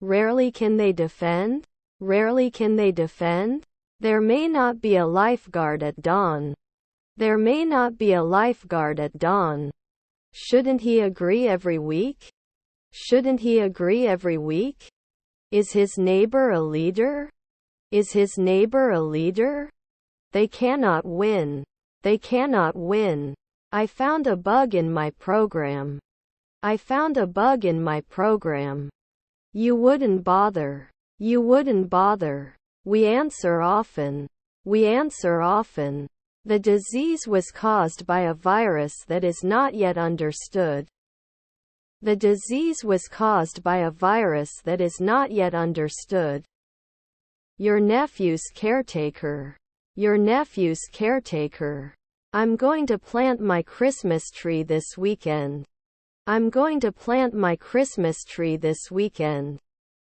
Rarely can they defend. Rarely can they defend. There may not be a lifeguard at dawn. There may not be a lifeguard at dawn. Shouldn't he agree every week? Shouldn't he agree every week? Is his neighbor a leader? Is his neighbor a leader? They cannot win. They cannot win. I found a bug in my program. I found a bug in my program. You wouldn't bother. You wouldn't bother. We answer often. We answer often. The disease was caused by a virus that is not yet understood. The disease was caused by a virus that is not yet understood. Your nephew's caretaker. Your nephew's caretaker. I'm going to plant my Christmas tree this weekend. I'm going to plant my Christmas tree this weekend.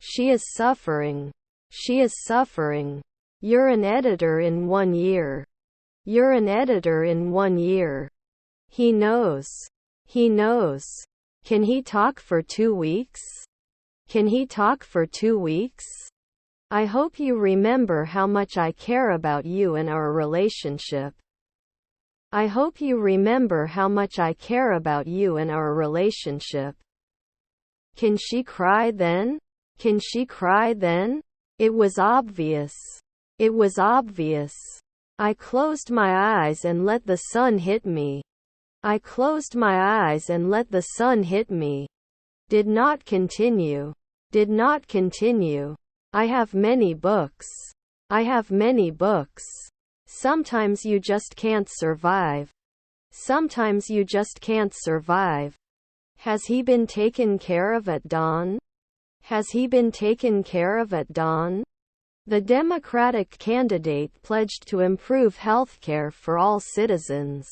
She is suffering. She is suffering. You're an editor in 1 year. You're an editor in 1 year. He knows. He knows. Can he talk for 2 weeks? Can he talk for 2 weeks? I hope you remember how much I care about you and our relationship. I hope you remember how much I care about you and our relationship. Can she cry then? Can she cry then? It was obvious. It was obvious. I closed my eyes and let the sun hit me. I closed my eyes and let the sun hit me. Did not continue. Did not continue. I have many books. I have many books. Sometimes you just can't survive. Sometimes you just can't survive. Has he been taken care of at dawn? Has he been taken care of at dawn? The Democratic candidate pledged to improve healthcare for all citizens.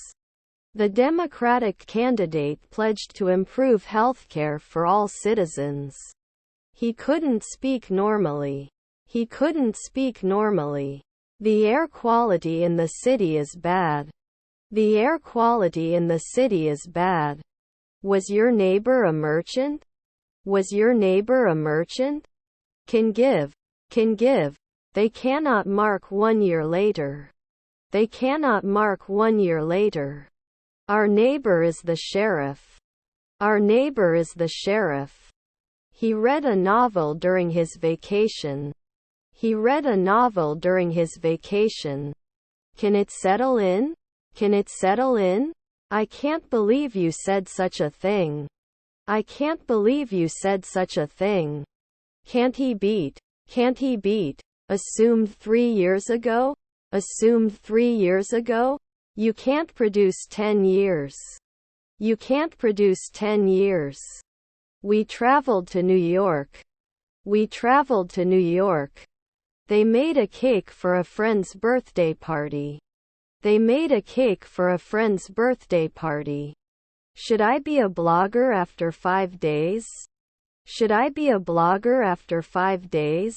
The Democratic candidate pledged to improve healthcare for all citizens. He couldn't speak normally. He couldn't speak normally. The air quality in the city is bad. The air quality in the city is bad. Was your neighbor a merchant? Was your neighbor a merchant? Can give. Can give. They cannot mark 1 year later. They cannot mark 1 year later. Our neighbor is the sheriff. Our neighbor is the sheriff. He read a novel during his vacation. He read a novel during his vacation. Can it settle in? Can it settle in? I can't believe you said such a thing. I can't believe you said such a thing. Can't he beat? Can't he beat? Assumed 3 years ago? Assumed 3 years ago? You can't produce 10 years. You can't produce 10 years. We traveled to New York. We traveled to New York. They made a cake for a friend's birthday party. They made a cake for a friend's birthday party. Should I be a blogger after 5 days? Should I be a blogger after 5 days?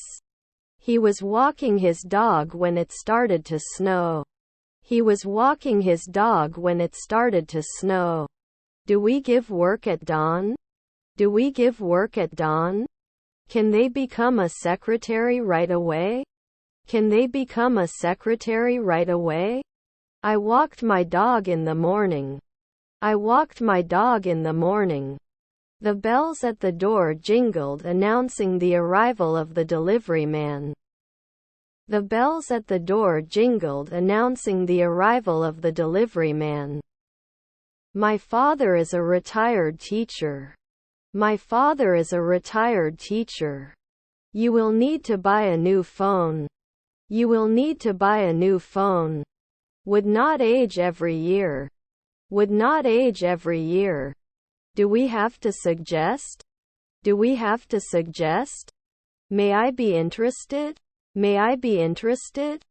He was walking his dog when it started to snow. He was walking his dog when it started to snow. Do we give work at dawn? Do we give work at dawn? Can they become a secretary right away? Can they become a secretary right away? I walked my dog in the morning. I walked my dog in the morning. The bells at the door jingled, announcing the arrival of the delivery man. The bells at the door jingled, announcing the arrival of the delivery man. My father is a retired teacher. My father is a retired teacher. You will need to buy a new phone. You will need to buy a new phone. Would not age every year. Would not age every year. Do we have to suggest? Do we have to suggest? May I be interested? May I be interested?